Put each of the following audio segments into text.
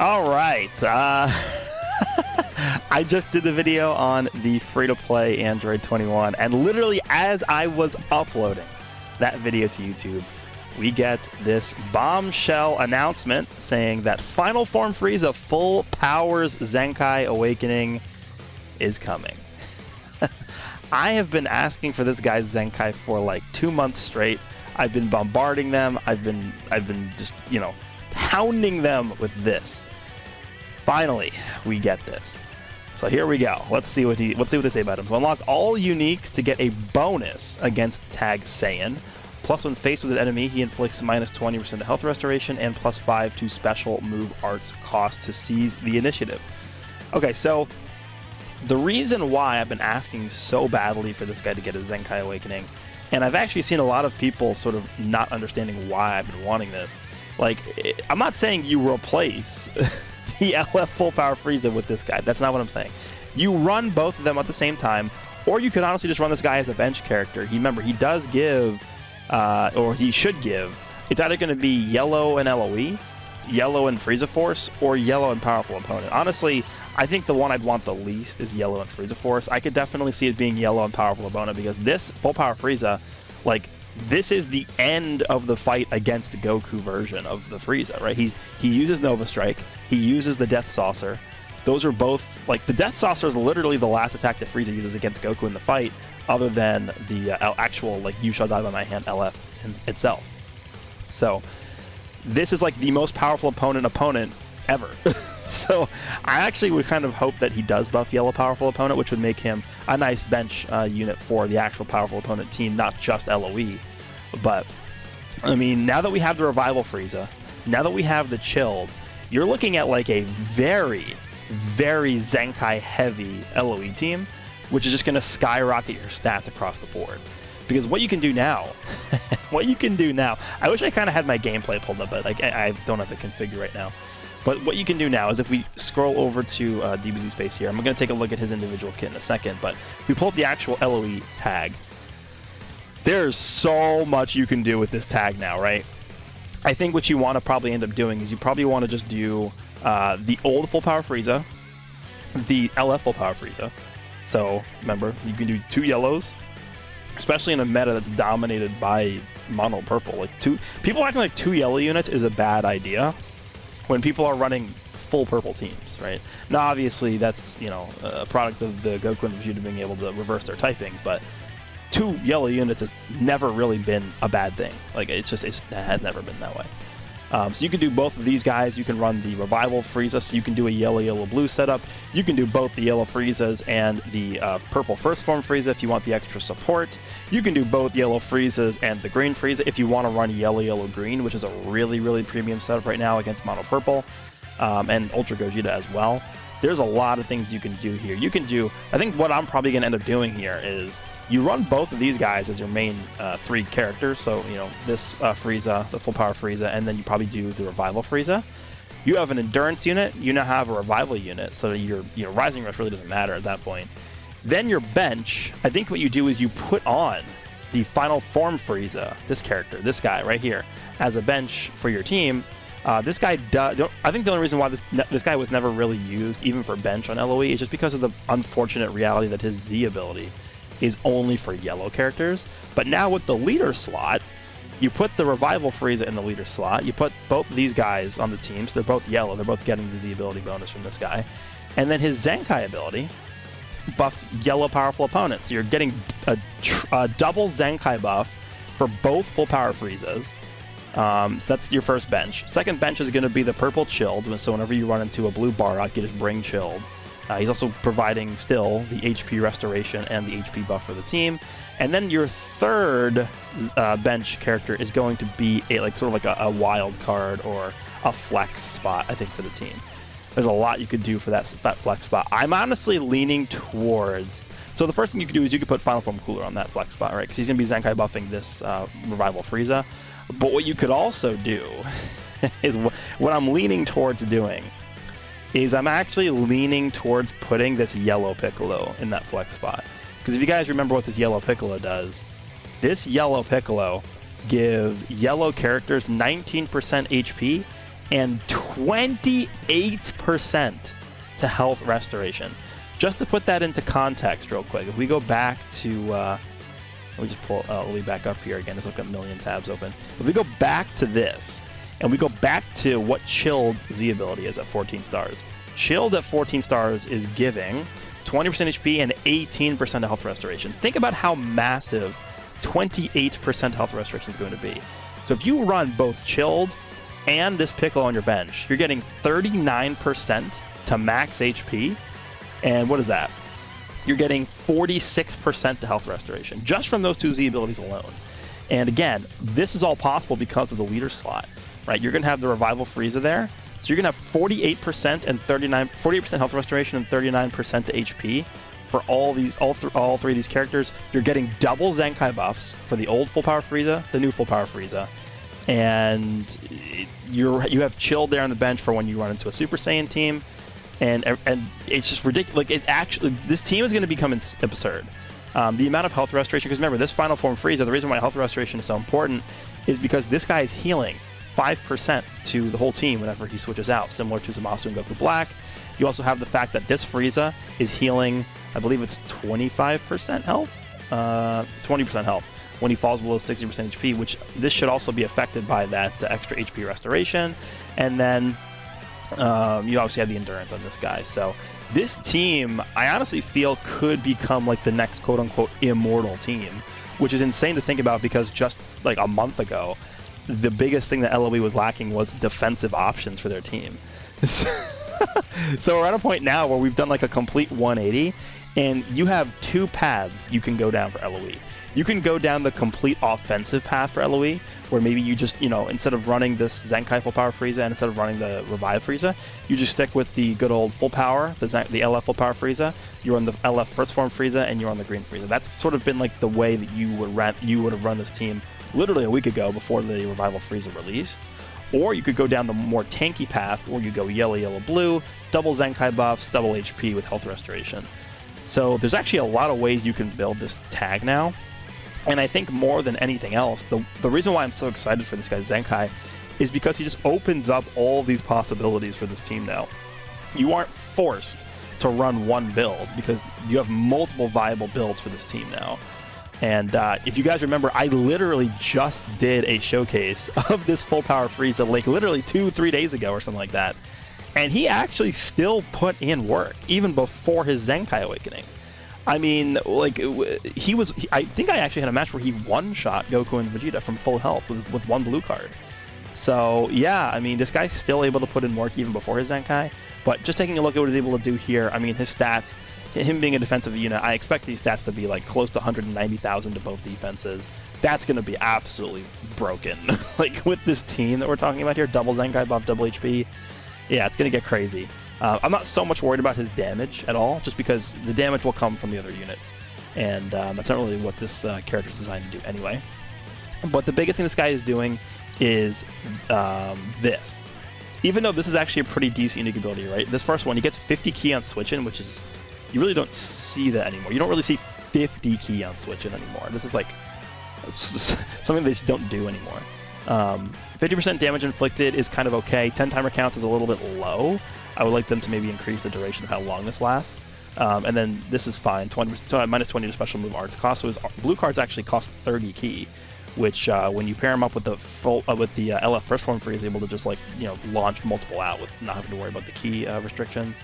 All right. I just did the video on the free-to-play Android 21, and literally as I was uploading that video to YouTube, we get this bombshell announcement saying that Final Form Frieza Full Powers Zenkai Awakening is coming. I have been asking for this guy's Zenkai for like 2 months straight. I've been bombarding them. I've been just, pounding them with this. Finally, we get this. So here we go. Let's see what they say about him. So unlock all uniques to get a bonus against Tag Saiyan. Plus, when faced with an enemy, he inflicts minus 20% to health restoration and plus 5 to special move arts cost to seize the initiative. Okay, so the reason why I've been asking so badly for this guy to get a Zenkai Awakening, and I've actually seen a lot of people sort of not understanding why I've been wanting this. Like, I'm not saying you replace the LF Full Power Frieza with this guy. That's not what I'm saying. You run both of them at the same time, or you could honestly just run this guy as a bench character. Remember, he does give, or he should give, it's either going to be yellow and LOE, yellow and Frieza Force, or yellow and Powerful Opponent. Honestly, I think the one I'd want the least is yellow and Frieza Force. I could definitely see it being yellow and Powerful Opponent, because this Full Power Frieza, like, this is the end of the fight against Goku version of the Frieza, right? He uses Nova Strike, he uses the Death Saucer. Those are both, like, the Death Saucer is literally the last attack that Frieza uses against Goku in the fight, other than the actual, like, You Shall Die by My Hand LF itself. So, this is, like, the most powerful opponent ever. So, I actually would kind of hope that he does buff Yellow Powerful Opponent, which would make him a nice bench unit for the actual Powerful Opponent team, not just LOE. But, I mean, now that we have the Revival Frieza, now that we have the Chilled, you're looking at, like, a very, very Zenkai-heavy LOE team, which is just going to skyrocket your stats across the board. Because what you can do now, I wish I kind of had my gameplay pulled up, but I don't have it configured right now. But what you can do now is if we scroll over to DBZ Space here, I'm going to take a look at his individual kit in a second, but if we pull up the actual LOE tag, there's so much you can do with this tag now, right? I think what you want to probably end up doing is you probably want to just do the old Full Power Frieza, the LF Full Power Frieza. So, remember, you can do 2 yellows, especially in a meta that's dominated by mono purple. Like, people acting like 2 yellow units is a bad idea when people are running full purple teams, right? Now, obviously, that's, a product of the Goku and Vegeta being able to reverse their typings, but 2 yellow units has never really been a bad thing. Like, it has never been that way. So you can do both of these guys. You can run the Revival Frieza, so you can do a yellow-blue setup. You can do both the yellow Friezas and the purple First Form Frieza if you want the extra support. You can do both yellow Friezas and the green Frieza if you want to run yellow-green, which is a really, really premium setup right now against mono purple, and Ultra Gogeta as well. There's a lot of things you can do here. You can do, I think what I'm probably going to end up doing here is you run both of these guys as your main 3 characters. So, this Frieza, the Full Power Frieza, and then you probably do the Revival Frieza. You have an Endurance unit, you now have a Revival unit, so your Rising Rush really doesn't matter at that point. Then your bench, I think what you do is you put on the Final Form Frieza, this character, this guy right here, as a bench for your team. This guy I think the only reason why this guy was never really used, even for bench on LOE, is just because of the unfortunate reality that his Z ability is only for yellow characters. But now with the leader slot, you put the Revival Frieza in the leader slot, you put both of these guys on the team, so they're both yellow, they're both getting the Z ability bonus from this guy. And then his Zenkai ability buffs yellow powerful opponents. So you're getting a double Zenkai buff for both Full Power Friezas. So that's your first bench. Second bench is going to be the purple Chilled, so whenever you run into a blue Bardock, you just bring Chilled. He's also providing still the HP restoration and the HP buff for the team. And then your third bench character is going to be sort of like a wild card or a flex spot, I think, for the team. There's a lot you could do for that flex spot. I'm honestly leaning towards... So the first thing you could do is you could put Final Form Cooler on that flex spot, right? Because he's going to be Zenkai buffing this Revival Frieza. But what you could also do is what I'm leaning towards doing is I'm actually leaning towards putting this yellow Piccolo in that flex spot. Because if you guys remember what this yellow Piccolo does, this yellow Piccolo gives yellow characters 19% HP and 28% to health restoration. Just to put that into context real quick, if we go back to, let me just pull Lee back up here again. There's like a million tabs open. If we go back to this, and we go back to what Chilled's Z ability is at 14 stars. Chilled at 14 stars is giving 20% HP and 18% health restoration. Think about how massive 28% health restoration is going to be. So if you run both Chilled and this Piccolo on your bench, you're getting 39% to max HP. And what is that? You're getting 46% to health restoration, just from those two Z abilities alone. And again, this is all possible because of the leader slot, right? You're going to have the Revival Frieza there. So you're going to have 48% and 48% health restoration and 39% to HP for all three of these characters. You're getting double Zenkai buffs for the old full power Frieza, the new full power Frieza. And you have Chilled there on the bench for when you run into a Super Saiyan team. And it's just ridiculous. Like, it's actually, this team is going to become absurd. The amount of health restoration, because remember, this final form Frieza, the reason why health restoration is so important is because this guy is healing 5% to the whole team whenever he switches out, similar to Zamasu and Goku Black. You also have the fact that this Frieza is healing, I believe it's 25% health? 20% health when he falls below 60% HP, which this should also be affected by that extra HP restoration. And then you obviously have the endurance on this guy. So this team, I honestly feel, could become like the next quote-unquote immortal team, which is insane to think about because just like a month ago, the biggest thing that LoE was lacking was defensive options for their team. So we're at a point now where we've done like a complete 180, and you have two paths you can go down for LoE. You can go down the complete offensive path for LoE, where maybe you just, instead of running this Zenkai full power Frieza and instead of running the Revive Frieza, you just stick with the good old full power, the LF full power Frieza. You're on the LF first form Frieza, and you're on the green Frieza. That's sort of been like the way that you would have run this team literally a week ago before the Revival Frieza released. Or you could go down the more tanky path where you go yellow, yellow, blue, double Zenkai buffs, double HP with health restoration. So there's actually a lot of ways you can build this tag now. And I think more than anything else, the reason why I'm so excited for this guy Zenkai is because he just opens up all these possibilities for this team now. You aren't forced to run one build because you have multiple viable builds for this team now. And if you guys remember, I literally just did a showcase of this full power Frieza like literally 2-3 days ago or something like that. And he actually still put in work even before his Zenkai awakening. I mean, like, I think I actually had a match where he one-shot Goku and Vegeta from full health with one blue card. So, yeah, I mean, this guy's still able to put in work even before his Zenkai. But just taking a look at what he's able to do here, I mean, his stats, him being a defensive unit, I expect these stats to be, like, close to 190,000 to both defenses. That's going to be absolutely broken. Like, with this team that we're talking about here, double Zenkai buff, double HP, yeah, it's going to get crazy. I'm not so much worried about his damage at all, just because the damage will come from the other units. And that's not really what this character is designed to do anyway. But the biggest thing this guy is doing is this. Even though this is actually a pretty decent unique ability, right? This first one, he gets 50 ki on switch-in, which is... You really don't see that anymore. You don't really see 50 ki on switch-in anymore. This is like something they just don't do anymore. 50% damage inflicted is kind of okay. 10 timer counts is a little bit low. I would like them to maybe increase the duration of how long this lasts. And then this is fine. Minus 20 to special move arts cost. So his blue cards actually cost 30 ki, which when you pair him up with the LF first form Frieza, is able to just launch multiple out with not having to worry about the ki restrictions.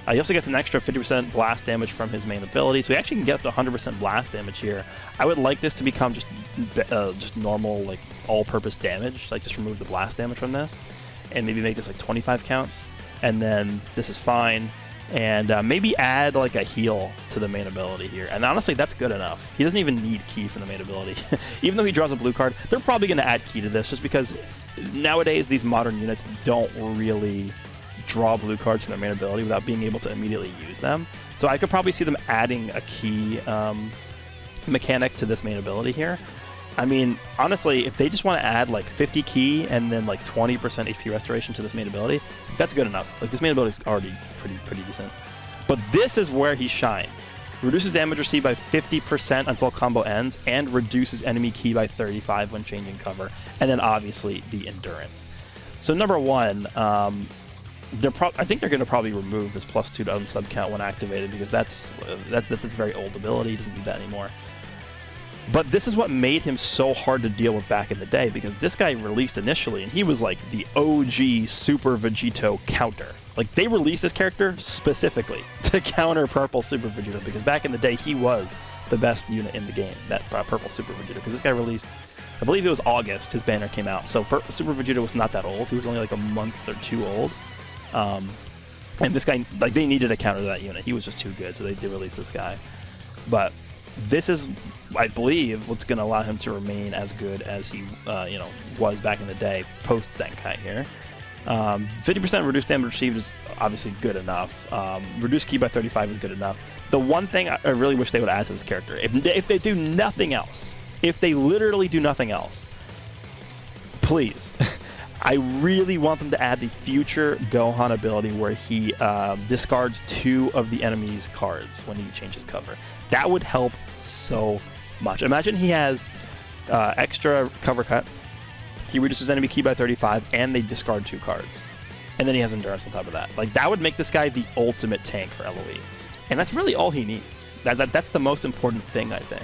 He also gets an extra 50% blast damage from his main ability, so he actually can get up to 100% blast damage here. I would like this to become just normal, like, all-purpose damage, like just remove the blast damage from this, and maybe make this like 25 counts, and then this is fine, and maybe add like a heal to the main ability here, and honestly, that's good enough. He doesn't even need ki for the main ability. Even though he draws a blue card, they're probably going to add ki to this, just because nowadays these modern units don't really draw blue cards from their main ability without being able to immediately use them. So I could probably see them adding a ki mechanic to this main ability here. I mean, honestly, if they just want to add like 50 ki and then like 20% HP restoration to this main ability, that's good enough. Like, this main ability is already pretty decent. But this is where he shines. Reduces damage received by 50% until combo ends, and reduces enemy ki by 35 when changing cover. And then obviously the endurance. So number one, I think they're going to probably remove this +2 to unsub count when activated, because that's a very old ability. He doesn't need that anymore. But this is what made him so hard to deal with back in the day, because this guy released initially, and he was like the OG Super Vegito counter. Like, they released this character specifically to counter Purple Super Vegito, because back in the day, he was the best unit in the game, that Purple Super Vegito, because this guy released, I believe it was August, his banner came out. So Super Vegito was not that old. He was only like a month or two old. And this guy, like, they needed a counter to that unit. He was just too good, so they released this guy. But this is, I believe, what's going to allow him to remain as good as he, was back in the day, post Zenkai here. 50% reduced damage received is obviously good enough. Reduced ki by 35 is good enough. The one thing I really wish they would add to this character, if they do nothing else, if they literally do nothing else, please, I really want them to add the future Gohan ability where he discards 2 of the enemy's cards when he changes cover. That would help so much. Imagine he has extra cover cut, he reduces enemy ki by 35, and they discard 2 cards. And then he has endurance on top of that. Like, that would make this guy the ultimate tank for LoE. And that's really all he needs. That's the most important thing, I think.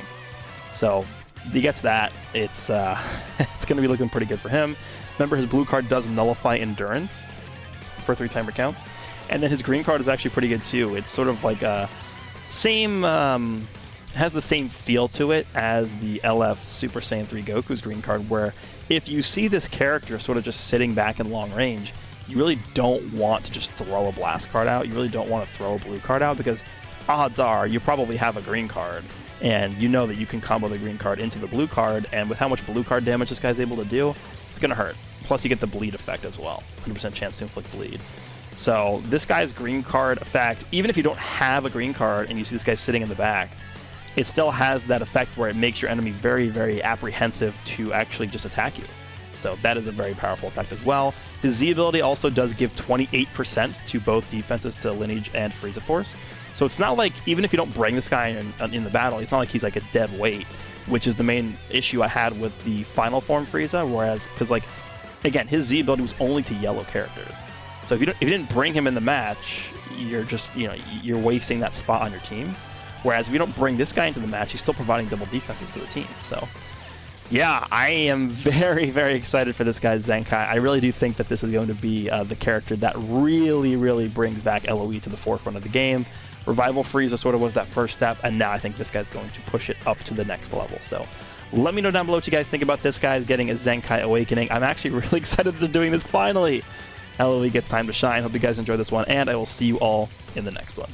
So he gets that. It's it's going to be looking pretty good for him. Remember, his blue card does nullify endurance for 3 timer counts. And then his green card is actually pretty good too. It's sort of like a has the same feel to it as the LF Super Saiyan 3 Goku's green card, where if you see this character sort of just sitting back in long range, you really don't want to just throw a blast card out. You really don't want to throw a blue card out, because odds are you probably have a green card, and you know that you can combo the green card into the blue card, and with how much blue card damage this guy's able to do, it's going to hurt. Plus, you get the bleed effect as well. 100% chance to inflict bleed. So this guy's green card effect, even if you don't have a green card and you see this guy sitting in the back, it still has that effect where it makes your enemy very, very apprehensive to actually just attack you. So that is a very powerful effect as well. His Z ability also does give 28% to both defenses to Lineage and Frieza Force. So it's not like, even if you don't bring this guy in the battle, it's not like he's like a dead weight, which is the main issue I had with the final form Frieza, whereas, because like, again, his Z ability was only to yellow characters. So if you didn't bring him in the match, you're just, you're wasting that spot on your team. Whereas if you don't bring this guy into the match, he's still providing double defenses to the team. So yeah, I am very, very excited for this guy's Zenkai. I really do think that this is going to be the character that really, really brings back LoE to the forefront of the game. Revival Frieza sort of was that first step, and now I think this guy's going to push it up to the next level. So let me know down below what you guys think about this guy's getting a Zenkai Awakening. I'm actually really excited that they're doing this finally. LoE gets time to shine. Hope you guys enjoyed this one, and I will see you all in the next one.